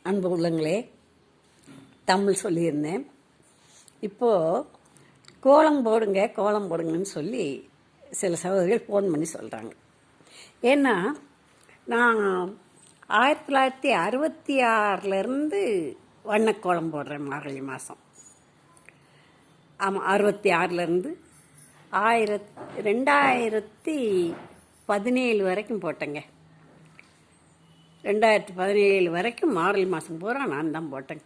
அன்பு உள்ளங்களே, தமிழ் சொல்லியிருந்தேன். இப்போது கோலம் போடுங்கன்னு சொல்லி சில சகோதரிகள் ஃபோன் பண்ணி சொல்கிறாங்க. ஏன்னா நான் 1966 வண்ணக்கோலம் போடுறேன். மார்கழி மாதம். ஆமாம், 66 2017 வரைக்கும் போட்டேங்க. 2017 வரைக்கும் மார்கழி மாதம் பூரா நான் தான் போட்டேன்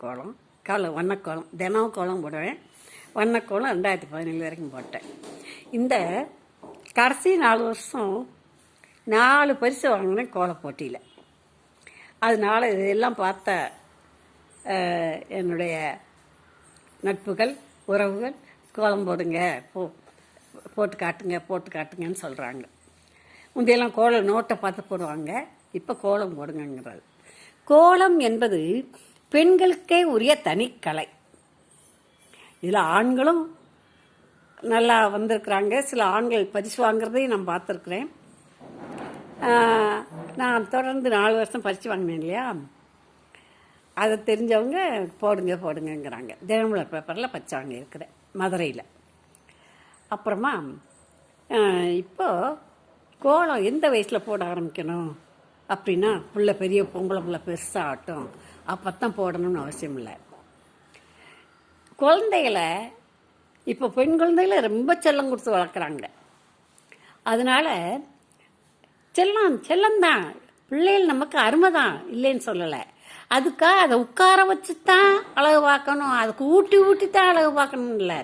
வண்ணக்கோலம். தினம் கோலம் போடுவேன். வண்ணக்கோலம் 2017 வரைக்கும் போட்டேன். இந்த கடைசி 4 வருஷம் 4 பரிசு வாங்கினேன் கோல போட்டியில். அதனால் இதெல்லாம் பார்த்த என்னுடைய நட்புகள், உறவுகள் கோலம் போடுங்க, போட்டு காட்டுங்கன்னு சொல்கிறாங்க. முந்தையெல்லாம் கோலம் நோட்டை பார்த்து போடுவாங்க, இப்போ கோலம் போடுங்கிறது. கோலம் என்பது பெண்களுக்கே உரிய தனிக்கலை. இதில் ஆண்களும் நல்லா வந்திருக்கிறாங்க. சில ஆண்கள் பரிசு வாங்குறதையும் நான் பார்த்துருக்குறேன். நான் தொடர்ந்து 4 வருஷம் பரிசு வாங்கினேன் இல்லையா, அதை தெரிஞ்சவங்க போடுங்கிறாங்க. தினமலர் பேப்பரில் பரிசு வாங்கியிருக்கிறேன் மதுரையில். அப்புறமா இப்போது கோலம் எந்த வயசில் போட ஆரம்பிக்கணும் அப்படின்னா, பெரிய பொம்பளை பிள்ளை பெருசாகட்டும் அப்போ தான் போடணும்னு அவசியம் இல்லை. குழந்தைகளை இப்போ பெண் குழந்தைகளை ரொம்ப செல்லம் கொடுத்து வளர்க்குறாங்க. அதனால் செல்லம்தான், பிள்ளைகள் நமக்கு அருமை தான், இல்லைன்னு சொல்லலை. அதுக்காக அதை உட்கார வச்சு தான் அழகு பார்க்கணும், அதுக்கு ஊட்டி தான் அழகு பார்க்கணும் இல்லை.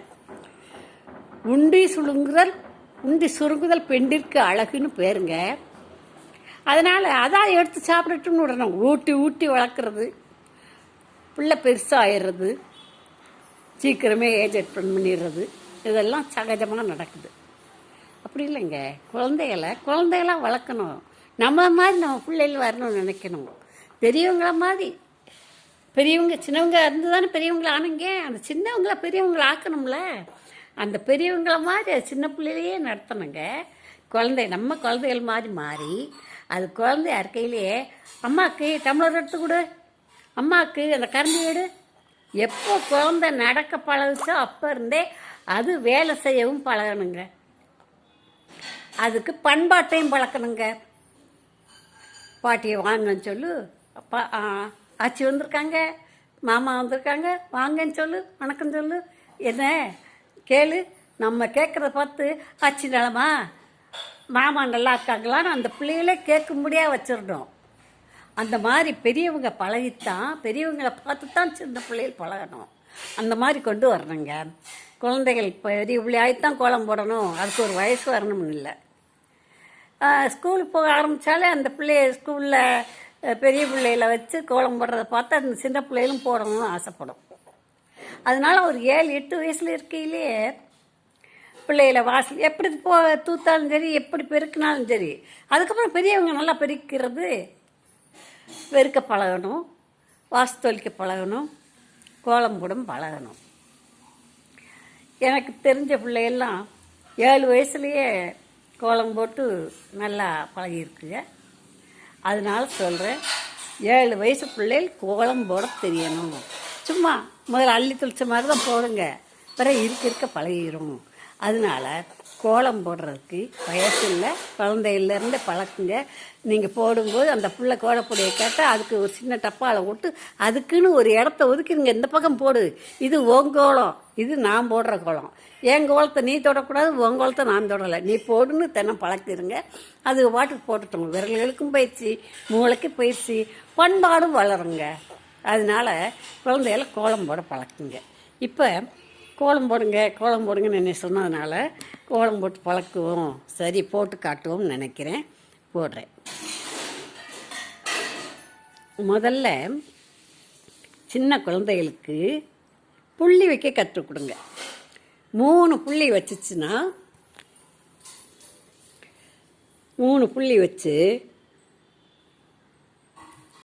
உண்டி சுருங்குதல் பெண்டிற்கு அழகுன்னு பேருங்க. அதனால் அதான் எடுத்து சாப்பிடட்டும்னு விடணும். ஊட்டி வளர்க்குறது, பிள்ளை பெருசாகிடுறது, சீக்கிரமே ஏஜ் அட்டன் பண்ணிடுறது, இதெல்லாம் சகஜமாக நடக்குது. அப்படி இல்லைங்க. குழந்தைகளாக வளர்க்கணும். நம்ம மாதிரி நம்ம பிள்ளைகள் வரணும்னு நினைக்கணும். பெரியவங்க சின்னவங்க இருந்து தானே பெரியவங்களை ஆனுங்க. அந்த சின்னவங்கள பெரியவங்களை ஆக்கணும்ல. அந்த பெரியவங்கள மாதிரி அது சின்ன பிள்ளையிலேயே நடத்தணுங்க. நம்ம குழந்தைகள் மாதிரி மாறி, அது குழந்தை இருக்கையிலேயே அம்மாவுக்கு டம்ளர் எடுத்து கொடு, அம்மாவுக்கு அந்த கரண்டி எடு. எப்போ குழந்தை நடக்க பழகுச்சோ அப்போ இருந்தே அது வேலை செய்யவும் பழகணுங்க. அதுக்கு பண்பாட்டையும் பழக்கணுங்க. பாட்டியை வாங்கன்னு சொல்லு, அப்பா ஆச்சி வந்திருக்காங்க, மாமா வந்திருக்காங்க, வாங்கன்னு சொல்லு, வணக்கம் சொல்லு, என்ன கேளு. நம்ம கேட்குறத பார்த்து ஆச்சி நலமா, மாமா நல்லா இருக்காங்களான்னு அந்த பிள்ளைகளே கேட்கும்படியாக வச்சிடணும். அந்த மாதிரி பெரியவங்க பழகித்தான், பெரியவங்களை பார்த்து தான் சின்ன பிள்ளைகள் பழகணும். அந்த மாதிரி கொண்டு வரணுங்க. குழந்தைகள் பெரிய பிள்ளையாய்த்தான் கோலம் போடணும், அதுக்கு ஒரு வயசு வரணும்னு இல்லை. ஸ்கூலுக்கு போக ஆரம்பித்தாலே அந்த ஸ்கூலில் பெரிய பிள்ளைகளை வச்சு கோலம் போடுறத பார்த்து அந்த சின்ன பிள்ளைகளும் போடணும்னு ஆசைப்படும். அதனால் ஒரு 7-8 வயசில் இருக்கையிலேயே பிள்ளைகளை வாசல் எப்படி தூத்தாலும் சரி, எப்படி பெருக்கினாலும் சரி, அதுக்கப்புறம் பெரியவங்க நல்லா பெருக்கிறது, பெருக்க பழகணும், வாசு தொளிக்க பழகணும், கோலம் போட பழகணும். எனக்கு தெரிஞ்ச பிள்ளைகள்லாம் 7 வயசுலேயே கோலம் போட்டு நல்லா பழகிருக்குங்க. அதனால சொல்கிறேன், 7 வயசு பிள்ளைகள் கோலம் போட தெரியணும். சும்மா முதல்ல அள்ளி தெளிச்ச மாதிரி தான் போடுங்க, பிறகு இருக்க பழகிடும். அதனால கோலம் போடுறதுக்கு வயசு இல்லை, குழந்தையிலேருந்து பழக்குங்க. நீங்கள் போடும்போது அந்த பிள்ளை கோலப்பொடியை கேட்டால் அதுக்கு ஒரு சின்ன டப்பாவில் விட்டு அதுக்குன்னு ஒரு இடத்த ஒதுக்கிடுங்க. இந்த பக்கம் போடு, இது உன் கோலம், இது நான் போடுற கோலம். என் கோலத்தை நீ தொடக்கூடாது, உன் கோலத்தை நான் தொடலை, நீ போடுன்னு தினம் பழக்கிடுங்க. அது பாட்டுக்கு போட்டுட்டோங்க. விரல்களுக்கும் பயிற்சி, மூளைக்கு பயிற்சி, பண்பாடும் வளருங்க. அதனால் குழந்தைகளை கோலம் போட பழக்குங்க. இப்போ கோலம் போடுங்கன்னு என்ன சொன்னதுனால கோலம் போட்டு பழக்குவோம், சரி போட்டு காட்டுவோம்னு நினைக்கிறேன், போடுறேன். முதல்ல சின்ன குழந்தைகளுக்கு புள்ளி வைக்க கற்றுக் கொடுங்க. 3 புள்ளி வச்சுச்சுன்னா 3 புள்ளி வச்சு